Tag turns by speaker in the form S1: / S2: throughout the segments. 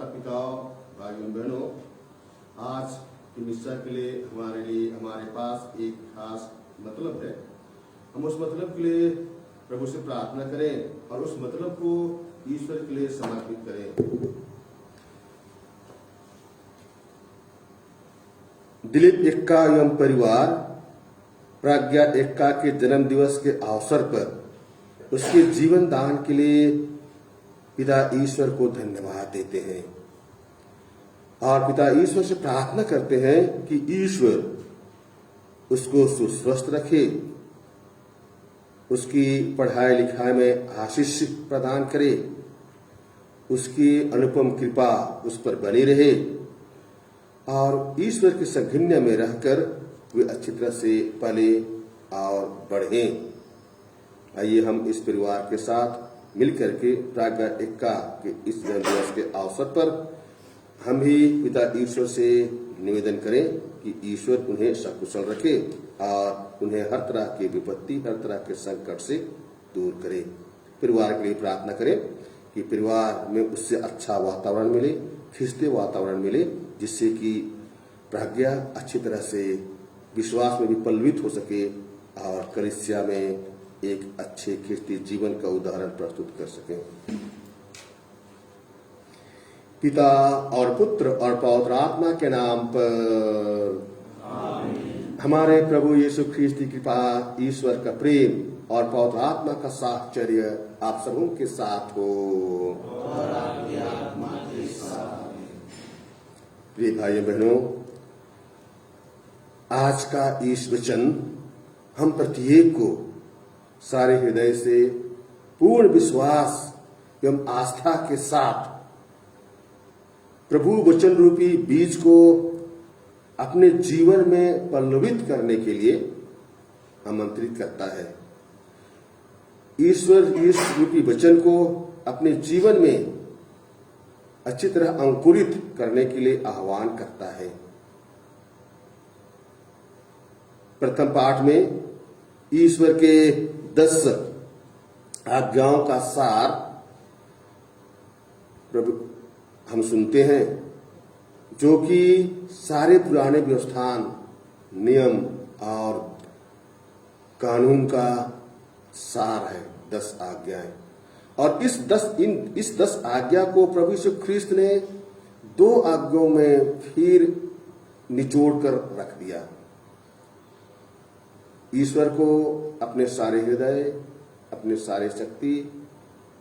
S1: माता पिताओं, भाइयों बहनों, आज की मिस्सा के लिए हमारे पास एक खास मतलब है। हम उस मतलब के लिए प्रभु से प्रार्थना करें और उस मतलब को ईश्वर के लिए समर्पित करें। दिलीप एक्का एवं परिवार प्रज्ञा एक्का के जन्म दिवस के अवसर पर उसके जीवन दान के लिए पिता ईश्वर को धन्यवाद देते हैं और पिता ईश्वर से प्रार्थना करते हैं कि ईश्वर उसको सुस्वस्थ रखे, उसकी पढ़ाई लिखाई में आशीष प्रदान करे, उसकी अनुपम कृपा उस पर बनी रहे और ईश्वर के संघिन्य में रहकर वे अच्छी तरह से पले और बढ़े। आइए हम इस परिवार के साथ मिलकर के प्रज्ञा एक्का के इस जन्म दिवस के अवसर पर हम भी पिता ईश्वर से निवेदन करें कि ईश्वर उन्हें सकुशल रखे और उन्हें हर तरह की विपत्ति, हर तरह के संकट से दूर करे। परिवार के लिए प्रार्थना करें कि परिवार में उससे अच्छा वातावरण मिले, खिंचते वातावरण मिले, जिससे कि प्रज्ञा अच्छी तरह से विश्वास में भी पल्लवित हो सके और कलीसिया में एक अच्छे ख्रिस्ती जीवन का उदाहरण प्रस्तुत कर सके। पिता और पुत्र और पवित्र आत्मा के नाम पर आमीन। हमारे प्रभु यीशु ख्रिस्त की कृपा, ईश्वर का प्रेम और पवित्र आत्मा का साहचर्य आप सबों के साथ हो और आपकी आत्मा के साथ। प्रिय भाइयों बहनों, आज का ईश वचन हम प्रत्येक को सारे हृदय से पूर्ण विश्वास एवं आस्था के साथ प्रभु वचन रूपी बीज को अपने जीवन में पल्लवित करने के लिए आमंत्रित करता है। ईश्वर इस रूपी वचन को अपने जीवन में अच्छी तरह अंकुरित करने के लिए आह्वान करता है। प्रथम पाठ में ईश्वर के 10 आज्ञाओं का सार प्रभु हम सुनते हैं, जो कि सारे पुराने व्यवस्थान, नियम और कानून का सार है। 10 आज्ञाएं और इस 10 आज्ञा को प्रभु यीशु ख्रिस्त ने 2 आज्ञाओं में फिर निचोड़ कर रख दिया। ईश्वर को अपने सारे हृदय, अपने सारे शक्ति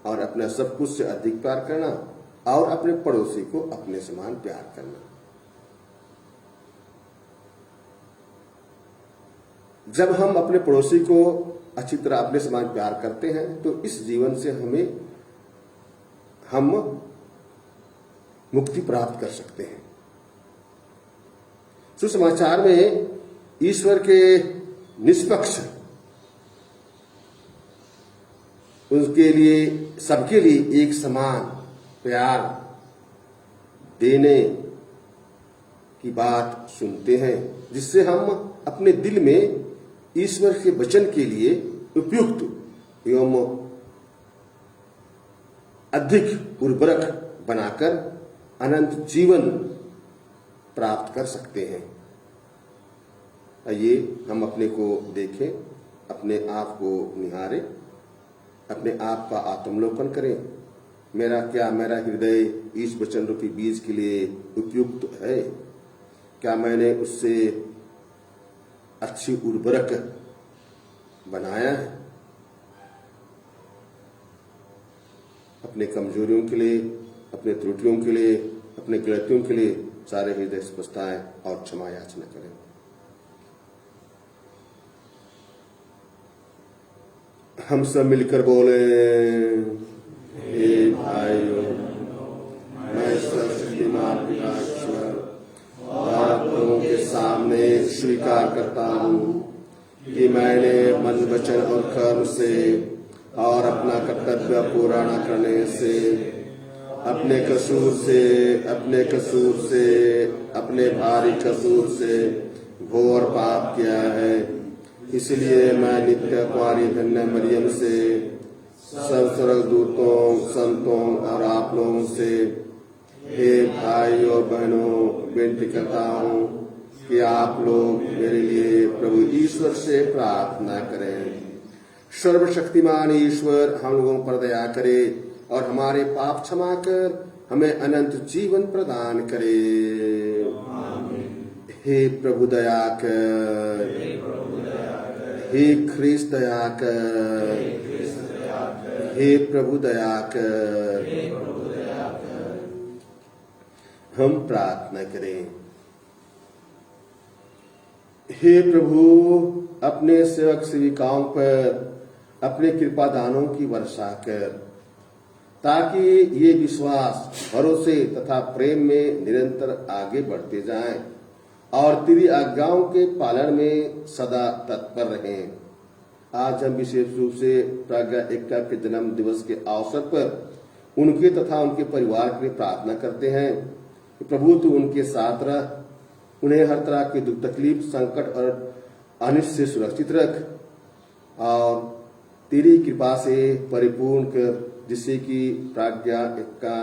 S1: और अपने सब कुछ से अधिक प्यार करना और अपने पड़ोसी को अपने समान प्यार करना। जब हम अपने पड़ोसी को अच्छी तरह अपने समान प्यार करते हैं तो इस जीवन से हम मुक्ति प्राप्त कर सकते हैं। सुसमाचार में ईश्वर के निष्पक्ष, उनके लिए, सबके लिए एक समान प्यार देने की बात सुनते हैं, जिससे हम अपने दिल में ईश्वर के वचन के लिए उपयुक्त एवं अधिक उर्वरक बनाकर अनंत जीवन प्राप्त कर सकते हैं। आइए हम अपने को देखें, अपने आप को निहारें, अपने आप का आत्मलोकन करें। मेरा हृदय इस वचन रूपी बीज के लिए उपयुक्त है? क्या मैंने उससे अच्छी उर्वरक बनाया है? अपने कमजोरियों के लिए, अपने त्रुटियों के लिए, अपने गलतियों के लिए सारे हृदय से पछताएं और क्षमा याचना करें। हम सब मिलकर बोले, हे भाइयों, मैं सर्वशक्तिमान पिता ईश्वर और आप लोगों के सामने स्वीकार करता हूँ कि मैंने मन, वचन और कर्म से और अपना कर्तव्य पूरा न करने से, अपने भारी कसूर से घोर पाप किया है। इसलिए मैं नित्य कुंवारी धन्य मरियम से, सब स्वर्गदूतों, संतों और आप लोगों से हे भाइयों बहनों, बेनती करता हूँ कि आप लोग मेरे लिए प्रभु ईश्वर से प्रार्थना करें। सर्वशक्तिमान ईश्वर हम लोगों पर दया करे और हमारे पाप क्षमा कर हमें अनंत जीवन प्रदान करे। हे प्रभु दया कर, हे ख्रीस्त दया कर, हे प्रभु दया कर। हम प्रार्थना करें। हे प्रभु, अपने सेवक सेविकाओं पर अपने कृपा दानों की वर्षा कर, ताकि ये विश्वास, भरोसे तथा प्रेम में निरंतर आगे बढ़ते जाएं और तेरी आज्ञाओं के पालन में सदा तत्पर रहें। आज हम विशेष रूप से प्राज्ञा एक्का के जन्म दिवस के अवसर पर उनके तथा उनके परिवार के लिए प्रार्थना करते हैं कि प्रभु तू उनके साथ रह, उन्हें हर तरह के दुख तकलीफ, संकट और अनिष्ट से सुरक्षित रख और तेरी कृपा से परिपूर्ण कर, जिससे कि प्राज्ञा एक्का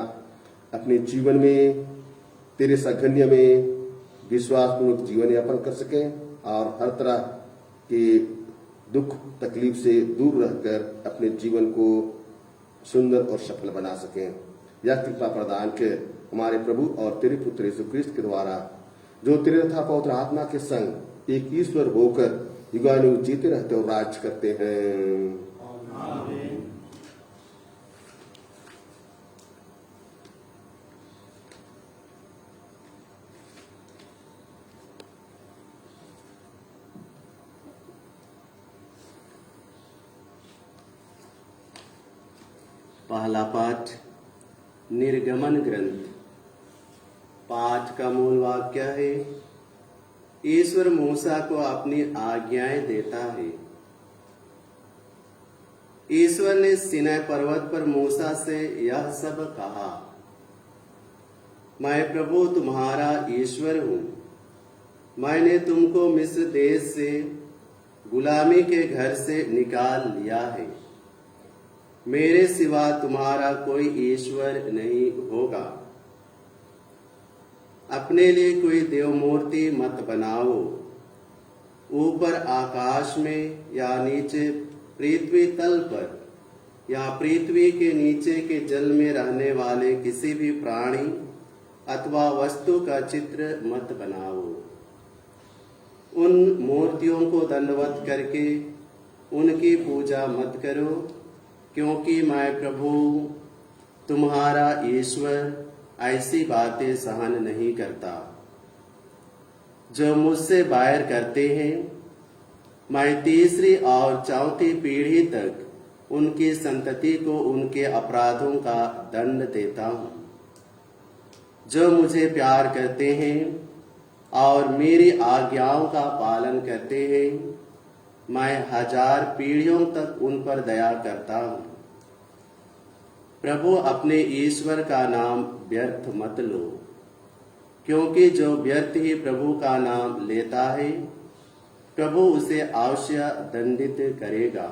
S1: अपने जीवन में तेरे सानिध्य में विश्वासपूर्वक जीवन यापन कर सकें और हर तरह के दुख तकलीफ से दूर रहकर अपने जीवन को सुंदर और सफल बना सकें। यह कृपा प्रदान के हमारे प्रभु और तेरे पुत्र यीशु क्रिस्त के द्वारा, जो तेरे तथा पवित्र आत्मा के संग एक ईश्वर होकर युगानुयुग जीते रहते और राज करते हैं।
S2: पहला पाठ निर्गमन ग्रंथ। पाठ का मूल वाक्य है, ईश्वर मूसा को अपनी आज्ञाएं देता है। ईश्वर ने सिनै पर्वत पर मूसा से यह सब कहा, मैं प्रभु तुम्हारा ईश्वर हूं। मैंने तुमको मिस्र देश से गुलामी के घर से निकाल लिया है। मेरे सिवा तुम्हारा कोई ईश्वर नहीं होगा। अपने लिए कोई देव मूर्ति मत बनाओ। ऊपर आकाश में या नीचे पृथ्वी तल पर या पृथ्वी के नीचे के जल में रहने वाले किसी भी प्राणी अथवा वस्तु का चित्र मत बनाओ। उन मूर्तियों को दंडवत करके उनकी पूजा मत करो, क्योंकि मैं प्रभु तुम्हारा ईश्वर ऐसी बातें सहन नहीं करता। जो मुझसे बैर करते हैं, मैं तीसरी और चौथी पीढ़ी तक उनकी संतति को उनके अपराधों का दंड देता हूँ। जो मुझे प्यार करते हैं और मेरी आज्ञाओं का पालन करते हैं, मैं 1000 पीढ़ियों तक उन पर दया करता हूँ। प्रभु अपने ईश्वर का नाम व्यर्थ मत लो, क्योंकि जो व्यर्थ ही प्रभु का नाम लेता है, प्रभु उसे अवश्य दंडित करेगा।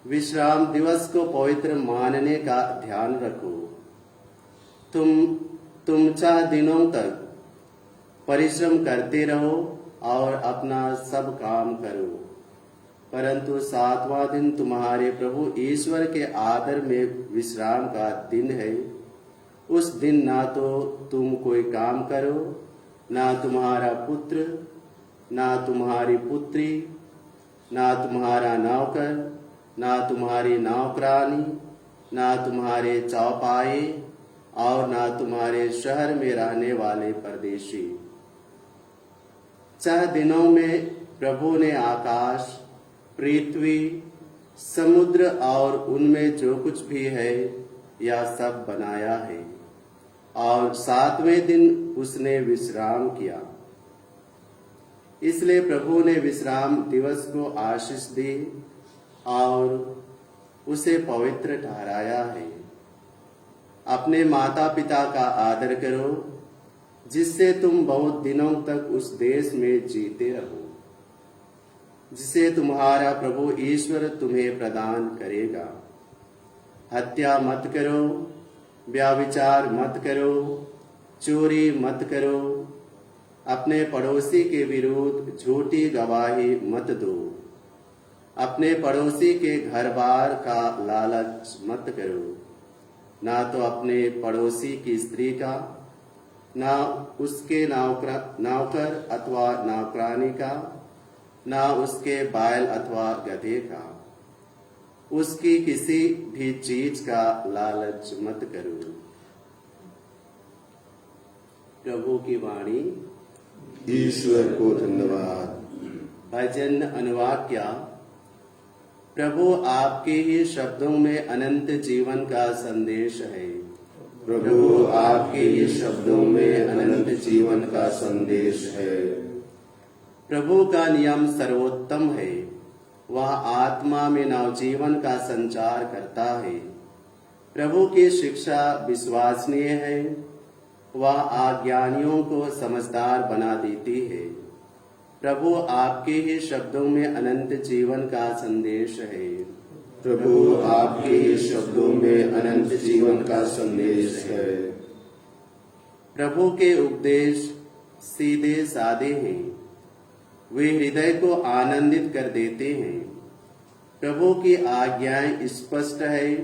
S2: विश्राम दिवस को पवित्र मानने का ध्यान रखो। तुम 4 दिनों तक परिश्रम करते रहो और अपना सब काम करो, परंतु 7वां दिन तुम्हारे प्रभु ईश्वर के आदर में विश्राम का दिन है। उस दिन ना तो तुम कोई काम करो, ना तुम्हारा पुत्र, ना तुम्हारी पुत्री, ना तुम्हारा नौकर, ना तुम्हारी नौकरानी, ना तुम्हारे चौपाई और ना तुम्हारे शहर में रहने वाले परदेशी। 4 दिनों में प्रभु ने आकाश, पृथ्वी, समुद्र और उनमें जो कुछ भी है यह सब बनाया है, और 7वें दिन उसने विश्राम किया। इसलिए प्रभु ने विश्राम दिवस को आशीष दी और उसे पवित्र ठहराया है। अपने माता पिता का आदर करो, जिससे तुम बहुत दिनों तक उस देश में जीते रहो जिसे तुम्हारा प्रभु ईश्वर तुम्हें प्रदान करेगा। हत्या मत करो, व्यभिचार मत करो, चोरी मत करो, अपने पड़ोसी के विरुद्ध झूठी गवाही मत दो, अपने पड़ोसी के घर बार का लालच मत करो, ना तो अपने पड़ोसी की स्त्री का, ना उसके नौकर अथवा नौकरानी का, ना उसके बैल अथवा गधे का, उसकी किसी भी चीज का लालच मत करो। प्रभु की वाणी।
S1: ईश्वर को धन्यवाद।
S2: भजन अनुवाक्या। प्रभु आपके ही शब्दों में अनंत जीवन का संदेश है।
S1: प्रभु आपके ही शब्दों में अनंत जीवन का संदेश है।
S2: प्रभु का नियम सर्वोत्तम है, वह आत्मा में नवजीवन का संचार करता है। प्रभु की शिक्षा विश्वसनीय है, वह अज्ञानियों को समझदार बना देती है। प्रभु आपके ही शब्दों में अनंत जीवन का संदेश है।
S1: प्रभु आपके ही शब्दों में अनंत जीवन का संदेश है।
S2: प्रभु के उपदेश सीधे साधे हैं, वे हृदय को आनंदित कर देते हैं। प्रभु की आज्ञाएं स्पष्ट है,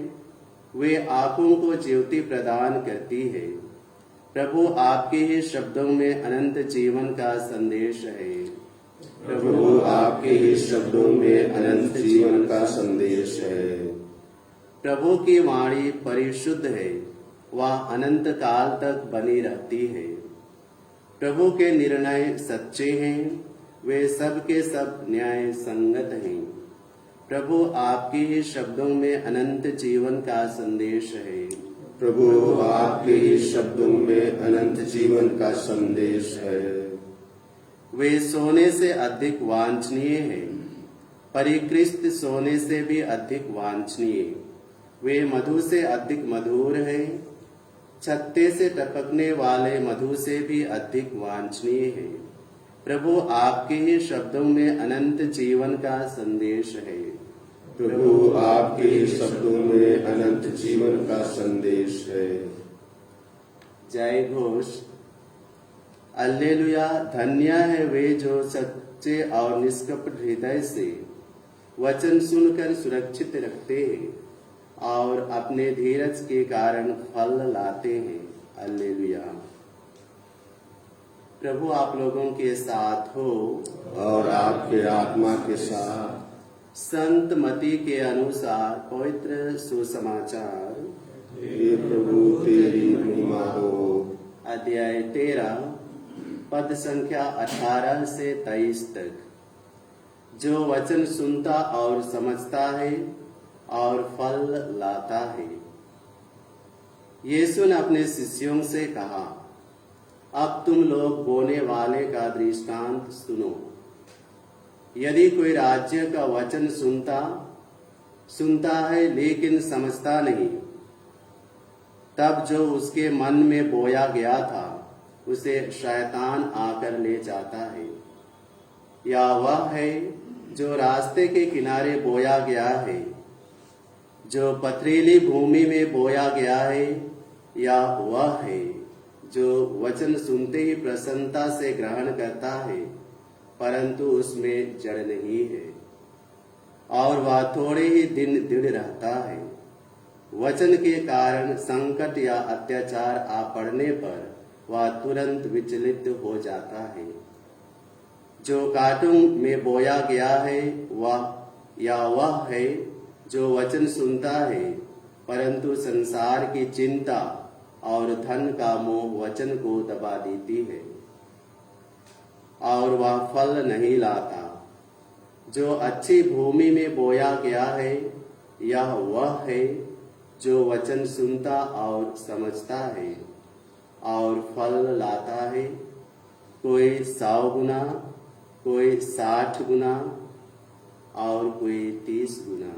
S2: वे आंखों को ज्योति प्रदान करती है। प्रभु आपके ही शब्दों में अनंत जीवन का संदेश है।
S1: प्रभु आपके ही शब्दों में अनंत जीवन का संदेश है।
S2: प्रभु की वाणी परिशुद्ध है, वह अनंत काल तक बनी रहती है। प्रभु के निर्णय सच्चे हैं, वे सब के सब न्याय संगत हैं। प्रभु आपके ही शब्दों में अनंत जीवन का संदेश है।
S1: प्रभु आपके ही शब्दों में अनंत जीवन का संदेश है।
S2: वे सोने से अधिक वांछनीय है, परिकृष्ट सोने से भी अधिक वांछनीय। वे मधु से अधिक मधुर है, छत्ते से टपकने वाले मधु से भी अधिक वांछनीय है। प्रभु आपके ही शब्दों में अनंत जीवन का संदेश है।
S1: प्रभु आपके ही शब्दों में अनंत जीवन का संदेश है।
S2: जय घोष। अल्लेलुया। धन्य है वे जो सच्चे और निष्कपट हृदय से वचन सुनकर सुरक्षित रखते हैं और अपने धीरज के कारण फल लाते हैं। अल्लेलुया। प्रभु आप लोगों के साथ हो
S1: और आपके आत्मा के साथ।
S2: संत मती के अनुसार पवित्र सुसमाचार।
S1: हे प्रभु तेरी महिमा हो।
S2: अध्याय 13 पद संख्या 18 से 23 तक। जो वचन सुनता और समझता है और फल लाता है। यीशु ने अपने शिष्यों से कहा, अब तुम लोग बोने वाले का दृष्टांत सुनो। यदि कोई राज्य का वचन सुनता है लेकिन समझता नहीं, तब जो उसके मन में बोया गया था उसे शैतान आकर ले जाता है। या वह है जो रास्ते के किनारे बोया गया है, जो पथरीली भूमि में बोया गया है, या वह है जो वचन सुनते ही प्रसन्नता से ग्रहण करता है, परंतु उसमें जड़ नहीं है और वह थोड़े ही दिन दृढ़ रहता है। वचन के कारण संकट या अत्याचार आ पड़ने पर वह तुरंत विचलित हो जाता है। जो कांटों में बोया गया है वह है जो वचन सुनता है, परंतु संसार की चिंता और धन का मोह वचन को दबा देती है और वह फल नहीं लाता। जो अच्छी भूमि में बोया गया है, यह वह है जो वचन सुनता और समझता है और फल लाता है, कोई 100 गुना, कोई 60 गुना और कोई 30 गुना।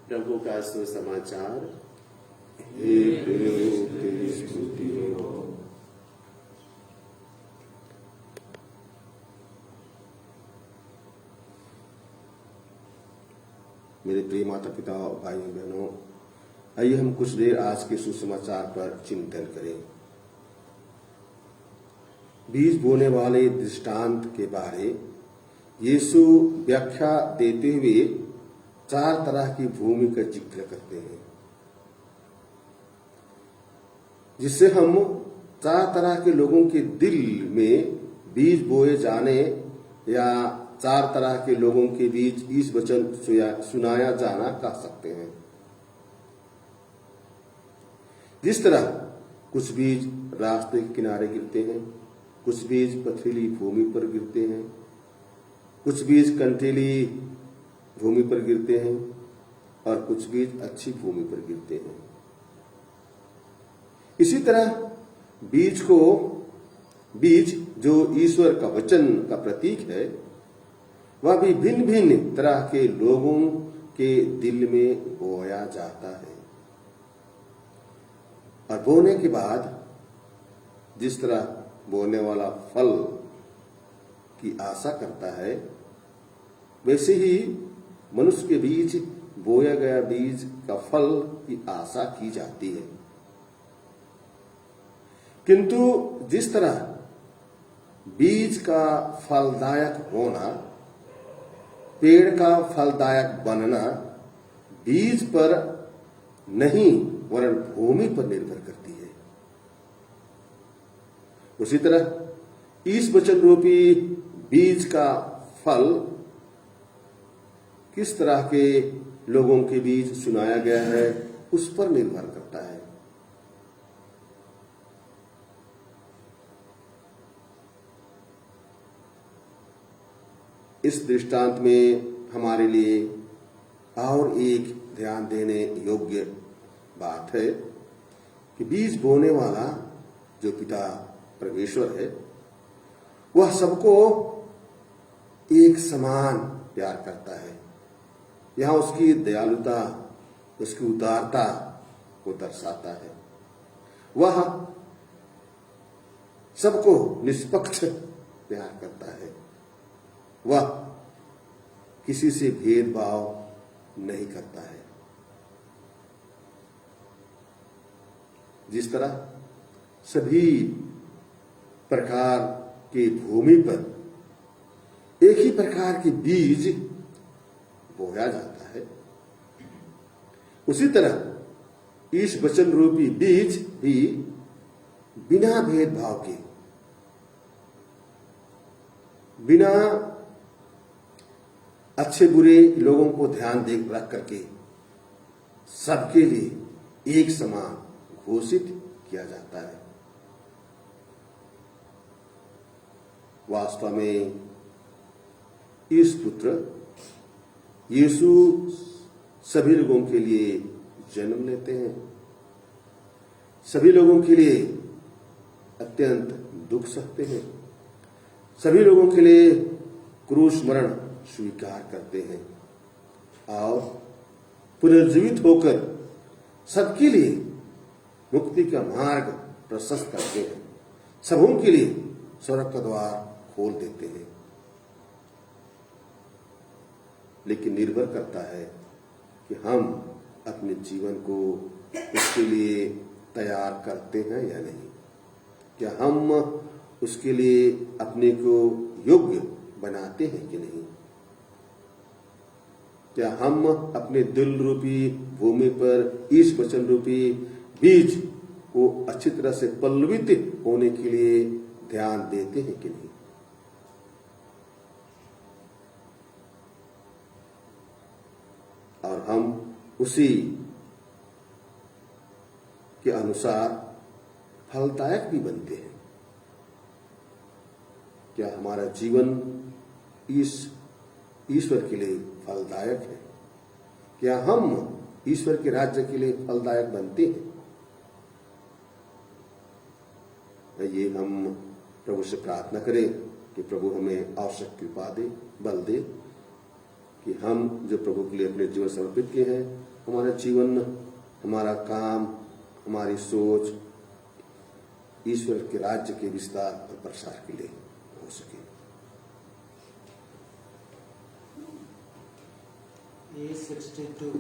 S2: प्रभु का सुसमाचार।
S1: हे प्रभु तेरी स्तुति हो। मेरे प्रिय माता पिता भाइयों बहनों, आइए हम कुछ देर आज के सुसमाचार पर चिंतन करें। बीज बोने वाले दृष्टांत के बारे यीशु व्याख्या देते हुए 4 तरह की भूमि का जिक्र करते हैं, जिससे हम 4 तरह के लोगों के दिल में बीज बोए जाने या 4 तरह के लोगों के बीच इस वचन सुनाया जाना कह सकते हैं। जिस तरह कुछ बीज रास्ते के किनारे गिरते हैं, कुछ बीज पथरीली भूमि पर गिरते हैं, कुछ बीज कंटीली भूमि पर गिरते हैं और कुछ बीज अच्छी भूमि पर गिरते हैं। इसी तरह बीज जो ईश्वर का वचन का प्रतीक है, वह भी भिन्न भिन्न तरह के लोगों के दिल में बोया जाता है और बोने के बाद जिस तरह बोने वाला फल की आशा करता है, वैसे ही मनुष्य के बीच बोया गया बीज का फल की आशा की जाती है। किंतु जिस तरह बीज का फलदायक होना, पेड़ का फलदायक बनना बीज पर नहीं वरन भूमि पर निर्भर करती है, उसी तरह इस वचन रूपी बीज का फल किस तरह के लोगों के बीच सुनाया गया है उस पर निर्भर करता है। इस दृष्टांत में हमारे लिए और एक ध्यान देने योग्य बात है कि बीज बोने वाला जो पिता परमेश्वर है, वह सबको एक समान प्यार करता है। यहां उसकी दयालुता, उसकी उदारता को दर्शाता है। वह सबको निष्पक्ष प्यार करता है। वह किसी से भेदभाव नहीं करता है। जिस तरह सभी प्रकार की भूमि पर एक ही प्रकार के बीज बोया जाता है, उसी तरह इस वचन रूपी बीज भी बिना भेदभाव के, बिना अच्छे बुरे लोगों को ध्यान दे रख करके सबके लिए एक समान घोषित किया जाता है। वास्तव में इस पुत्र यीशु सभी लोगों के लिए जन्म लेते हैं, सभी लोगों के लिए अत्यंत दुख सहते हैं, सभी लोगों के लिए क्रूस मरण स्वीकार करते हैं और पुनर्जीवित होकर सबके लिए मुक्ति का मार्ग प्रशस्त करते हैं, सबों के लिए स्वर्ग का द्वार खोल देते हैं। लेकिन निर्भर करता है कि हम अपने जीवन को उसके लिए तैयार करते हैं या नहीं। क्या हम उसके लिए अपने को योग्य बनाते हैं कि नहीं? क्या हम अपने दिल रूपी भूमि पर इस वचन रूपी बीज को अच्छी तरह से पल्लवित होने के लिए ध्यान देते हैं कि नहीं? और हम उसी के अनुसार फलदायक भी बनते हैं। क्या हमारा जीवन इस ईश्वर के लिए फलदायक है? क्या हम ईश्वर के राज्य के लिए फलदायक बनते हैं? ये हम प्रभु से प्रार्थना करें कि प्रभु हमें आवश्यक कृपा दे, बल दे कि हम जो प्रभु के लिए अपने जीवन समर्पित किए हैं, हमारा जीवन, हमारा काम, हमारी सोच ईश्वर के राज्य के विस्तार और प्रसार के लिए हो सके।
S3: A62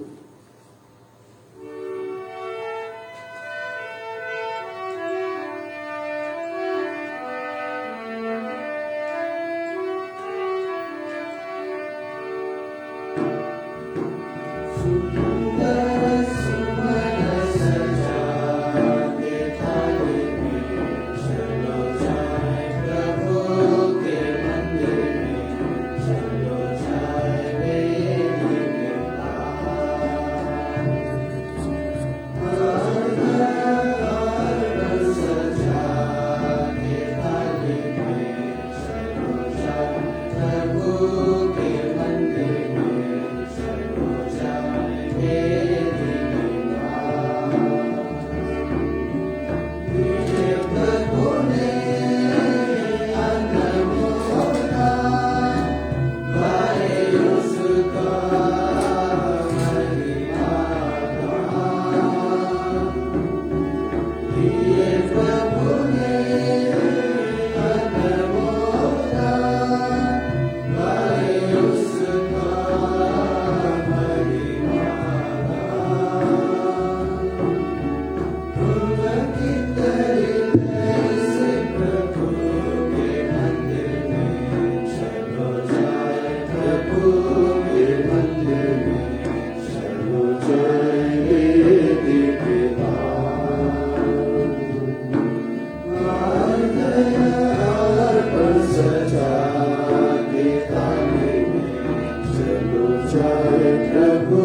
S1: जाए प्रभु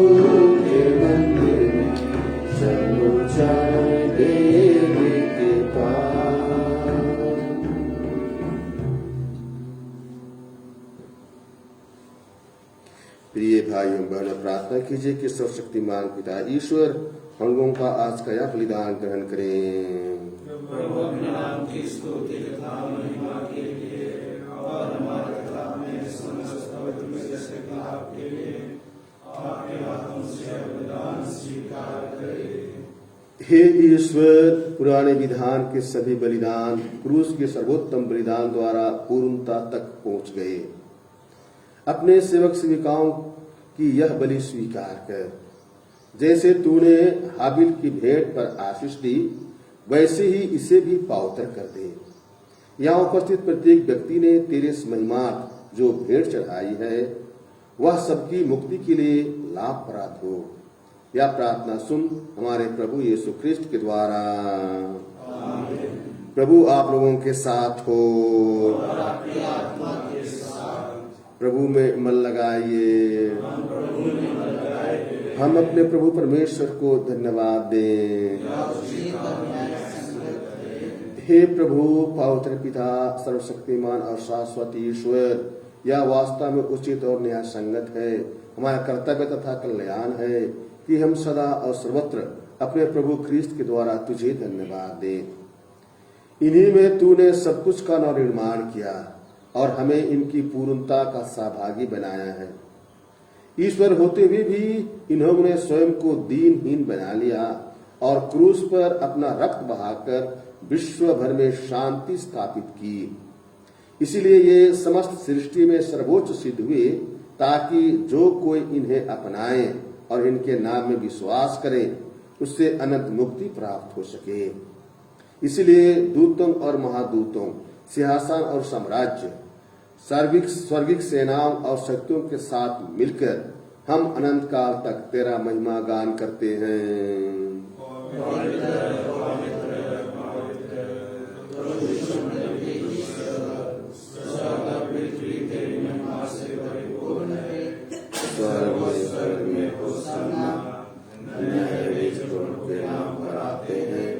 S1: के मंदिर में, चलो जाए देवी के पास। प्रिय भाइयों बहनों, प्रार्थना कीजिए कि सर्वशक्तिमान पिता ईश्वर हम लोगों का आज का यह बलिदान ग्रहण करें।
S3: प्रभु अपने नाम की स्तुति तथा महिमा के लिए और हमारे खिलाफ में समस्त पवित्र से खिलाफ के लिए आपके हाथों से बलिदान स्वीकार करें।
S1: हे ईश्वर, पुराने विधान के सभी बलिदान क्रूस के सर्वोत्तम बलिदान द्वारा पूर्णता तक पहुंच गए। अपने सेवक सेविकाओं की यह बलि स्वीकार कर। जैसे तूने हाबिल की भेंट पर आशीष दी, वैसे ही इसे भी पावतर कर दे। यहाँ उपस्थित प्रत्येक व्यक्ति ने तेरे महिमार्थ जो भेंट चढ़ाई है, वह सबकी मुक्ति के लिए लाभप्रद हो। यह प्रार्थना सुन हमारे प्रभु यीशु ख्रिस्ट के द्वारा। प्रभु आप लोगों के साथ हो। प्रभु में मन लगाइए। हम अपने प्रभु परमेश्वर को धन्यवाद दें। हे प्रभु, पवित्र पिता, सर्वशक्तिमान और शाश्वत ईश्वर, यह वास्तव में उचित और न्याय संगत है, हमारा कर्तव्य तथा कल्याण है कि हम सदा और सर्वत्र अपने प्रभु ख्रीस्त के द्वारा तुझे धन्यवाद दें। इन्हीं में तूने सब कुछ का नवनिर्माण किया और हमें इनकी पूर्णता का सहभागी बनाया है। ईश्वर होते हुए भी इन्होंने स्वयं को दीनहीन बना लिया और क्रूस पर अपना रक्त बहाकर विश्व भर में शांति स्थापित की। इसीलिए ये समस्त सृष्टि में सर्वोच्च सिद्ध हुए, ताकि जो कोई इन्हें अपनाए और इनके नाम में विश्वास करे, उससे अनंत मुक्ति प्राप्त हो सके। इसलिए दूतों और महादूतों, सिंहासन और साम्राज्य, स्वर्गिक सेनाओं और शक्तियों के साथ मिलकर हम अनंत काल तक तेरा महिमा गान करते हैं। स्वर्ग में होशाना, नए के नाम पर आते हैं,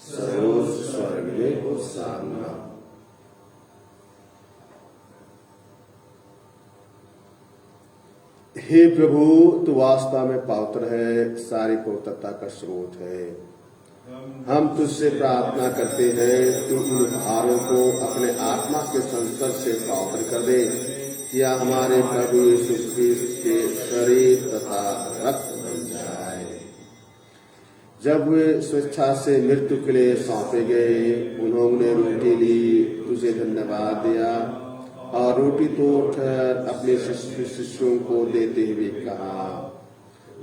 S1: सर्वोच्च स्वर्ग में होशाना। हे प्रभु, तू वास्तव में पवित्र है, सारी पवित्रता का स्रोत है। हम तुझसे प्रार्थना करते हैं, तू इन उपहारों को अपने आत्मा के संस्पर्श से पवित्र कर दे, या हमारे प्रभु यीशु ख्रीस्त के शरीर तथा रक्त बन जाए। जब वे स्वेच्छा से मृत्यु के लिए सौंपे गए, उन्होंने रोटी ली, तुझे धन्यवाद दिया और रोटी तोड़कर अपने शिष्यों को देते हुए कहा,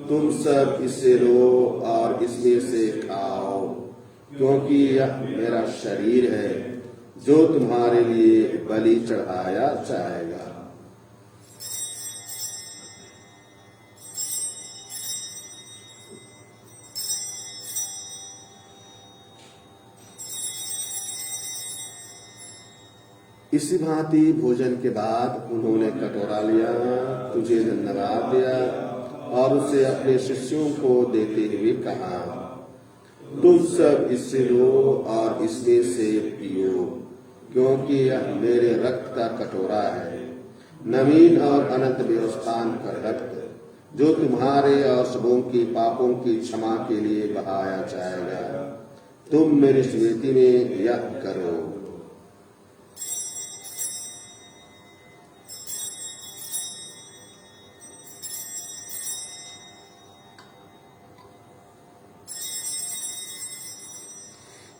S1: तुम सब इससे लो और इसमें से खाओ, क्योंकि यह मेरा शरीर है जो तुम्हारे लिए बलि चढ़ाया जाएगा। इसी भांति भोजन के बाद उन्होंने कटोरा लिया, तुझे धन्यवाद दिया और उसे अपने शिष्यों को देते हुए कहा, तुम सब इससे लो और इसमें से पियो, क्योंकि यह मेरे रक्त का कटोरा है, नवीन और अनंत व्यवस्थान का रक्त, जो तुम्हारे और सबों की पापों की क्षमा के लिए बहाया जाएगा। तुम मेरी स्मृति में यह करो।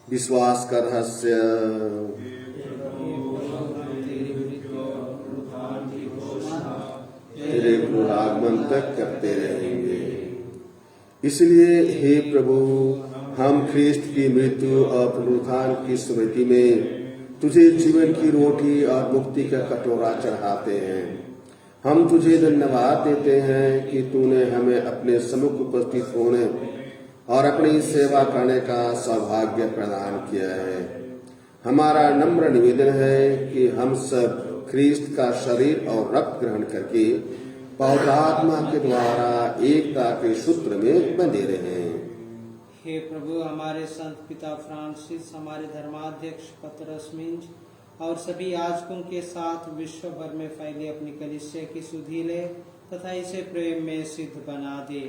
S1: विश्वास का रहस्य। तेरे पुनरागमन तक करते रहेंगे। इसलिए हे प्रभु, हम ख्रीस्त की मृत्यु और पुनरुत्थान की स्मृति में तुझे जीवन की रोटी और मुक्ति का कटोरा चढ़ाते हैं। हम तुझे धन्यवाद देते हैं कि तूने हमें अपने सम्मुख उपस्थित होने और अपनी सेवा करने का सौभाग्य प्रदान किया है। हमारा नम्र निवेदन है कि हम सब ख्रीस्त का शरीर और रक्त ग्रहण करके पवित्र आत्मा के द्वारा एकता के सूत्र में बंधे रहें।
S4: हे प्रभु, हमारे संत पिता फ्रांसिस, हमारे धर्माध्यक्ष पतरस मिंज और सभी याजकों के साथ विश्व भर में फैले अपनी कलीसिया की सुधि ले तथा इसे प्रेम में सिद्ध बना दे।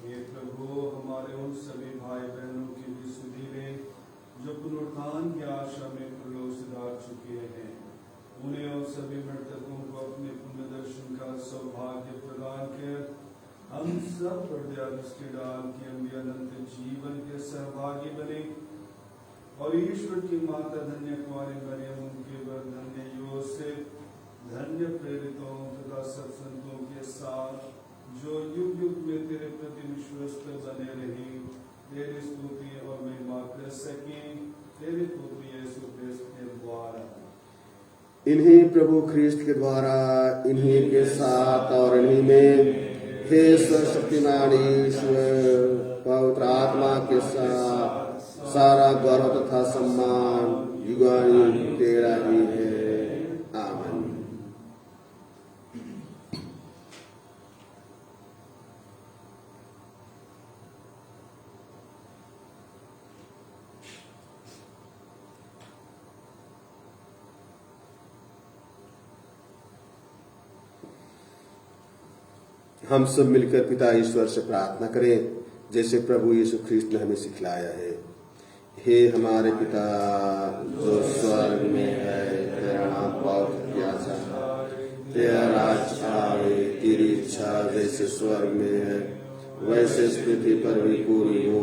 S3: हे प्रभु, हमारे उन सभी भाई बहनों की भी सुधि ले जो पुनरुत्थान की आशा में परलोक सिधार चुके हैं। उन्हें और सभी मृतकों को अपने पुण्य दर्शन का सौभाग्य प्रदान कर हम सब पर दया दृष्टि डाल के हम भी अनंत जीवन के सहभागी बने और ईश्वर की माता धन्य कुंवारी मरियम, उनके वर धन्य योसेफ, धन्य प्रेरितों तथा सत्संतों के साथ जो युग युग में तेरे प्रति विश्वस्त बने रहे, तेरी स्तुति और महिमा कर सके तेरे पुत्र यीशु क्रिस्त के द्वारा।
S1: इन्हीं प्रभु ख्रीस्त के द्वारा, इन्हीं के साथ और इन्हीं में हे सर्वशक्तिमान ईश्वर, पवित्र आत्मा के साथ सारा गौरव तथा सम्मान युगानुयुग तेरा ही है। आमीन। हम सब मिलकर पिता ईश्वर से प्रार्थना करें जैसे प्रभु यीशु ख्रीस्त ने हमें सिखलाया है। हे हमारे पिता जो स्वर्ग में है, तेरा नाम पवित्र किया जाए, तेरा राज्य आए, तेरी इच्छा जैसे स्वर्ग में है वैसे इस पृथ्वी पर भी पूरी हो।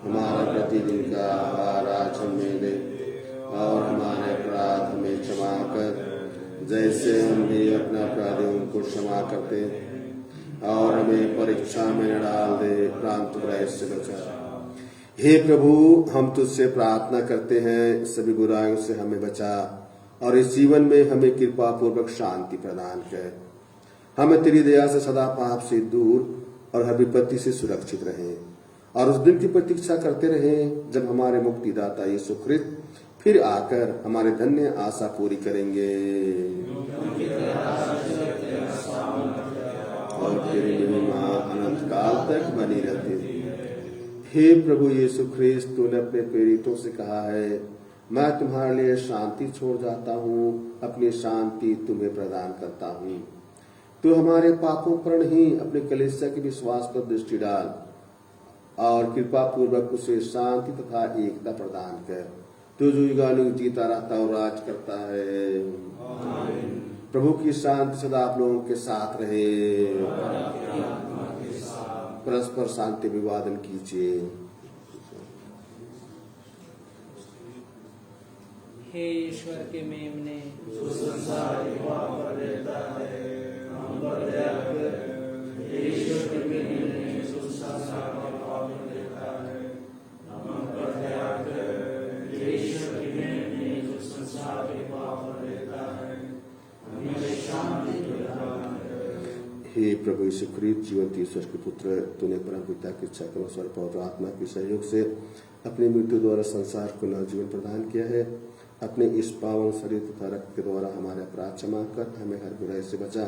S1: हमारा प्रतिदिन का आहार आज हमें दे और हमारे अपराध हमें क्षमा कर जैसे हम भी अपने अपराधियों को क्षमा करते हैं, और हमें परीक्षा में न डाल दे, परंतु बुराई से बचा। हे प्रभु, हम तुझसे प्रार्थना करते हैं सभी बुराइयों से हमें बचा और इस जीवन में हमें कृपा पूर्वक शांति प्रदान कर। हमें तेरी दया से सदा पाप से दूर और हर विपत्ति से सुरक्षित रहें और उस दिन की प्रतीक्षा करते रहें जब हमारे मुक्तिदाता यीशु ख्रीस्त फिर आकर हमारे धन्य आशा पूरी करेंगे और तेरी महिमा अनंत काल तक बनी रहती है। हे प्रभु यीशु ख्रीस्त, तूने अपने प्रेरितों से कहा है, मैं तुम्हारे लिए शांति छोड़ जाता हूँ, अपनी शांति तुम्हें प्रदान करता हूँ। तू हमारे पापों पर नहीं अपने कलीसिया के विश्वास पर दृष्टि डाल और कृपा पूर्वक उसे शांति तथा एकता प्रदान कर। तू जो युगानुयुग जीता रहता और राज करता है। प्रभु की शांति सदा आप लोगों के साथ रहे। परस्पर शांति विवादन कीजिए।
S4: हे ईश्वर के मेमने,
S3: जो संसार के पाप पर रहता है, हम पर दया कर। हे ईश्वर के मेमने, जो संसार के पाप पर रहता है, हम पर दया कर। हे ईश्वर के मेमने, जो संसार के पाप पर रहता है, हमें शांति प्रदान कर।
S1: हे प्रभु यीशु ख्रीस्त, जीवंत ईश्वर के पुत्र, तूने परम पिता की इच्छा के अनुसार पवित्र आत्मा के सहयोग से अपनी मृत्यु द्वारा संसार को नवजीवन प्रदान किया है। अपने इस पावन शरीर तथा रक्त के द्वारा हमारे अपराध क्षमा कर हमें हर बुराई से बचा।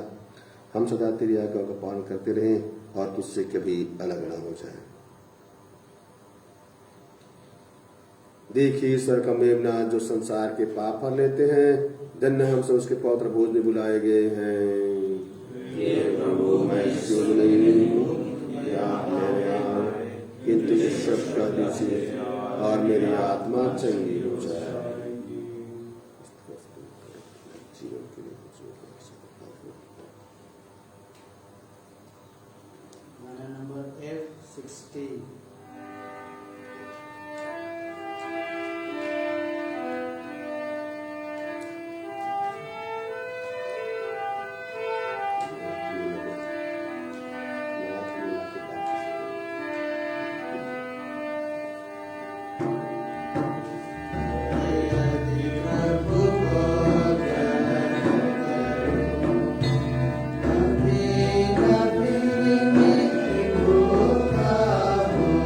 S1: हम सदा तेरी आज्ञा का पालन करते रहें और तुझसे कभी अलग न हो जाए। देखिए ईश्वर का मेमना जो संसार के पाप हर लेते हैं, धन्य हम सब उसके पवित्र भोज में बुलाए गए हैं। प्रभु, मैं इस योग्य नहीं हूँ किंतु इस शब्द कह दीजिए और मेरी आत्मा चंगी हो जाए।
S4: Number F60।
S5: Amen.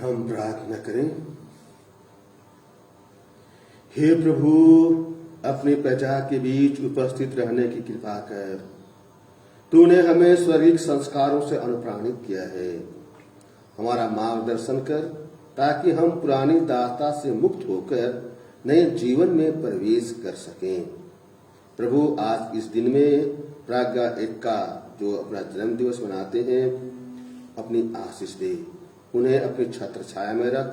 S1: हम प्रार्थना करें। हे प्रभु, अपनी प्रजा के बीच उपस्थित रहने की कृपा कर। तूने हमें स्वर्गीय संस्कारों से अनुप्राणित किया है। हमारा मार्गदर्शन कर ताकि हम पुरानी दासता से मुक्त होकर नए जीवन में प्रवेश कर सकें। प्रभु, आज इस दिन में प्राज्ञा एक्का जो अपना जन्म दिवस मनाते हैं, अपनी आशीष दे। उन्हें अपनी छत्र छाया में रख,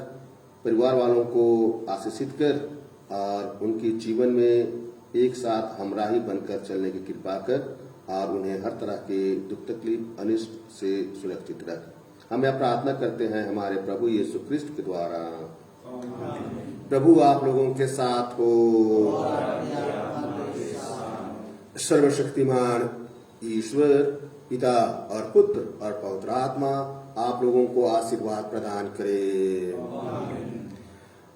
S1: परिवार वालों को आशीषित कर और उनके जीवन में एक साथ हमराही बनकर चलने की कृपा कर और उन्हें हर तरह के दुख तकलीफ अनिष्ट से सुरक्षित रख। हम यह प्रार्थना करते हैं हमारे प्रभु यीशु क्रिस्त के द्वारा। प्रभु आप लोगों के साथ हो। सर्वशक्तिमान ईश्वर पिता और पुत्र और पवित्र आत्मा आप लोगों को आशीर्वाद प्रदान करे।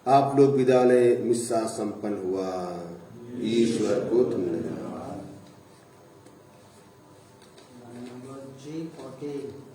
S1: आप लोग विदा लें। मिस्सा संपन्न हुआ। ईश्वर को धन्यवाद।
S4: G14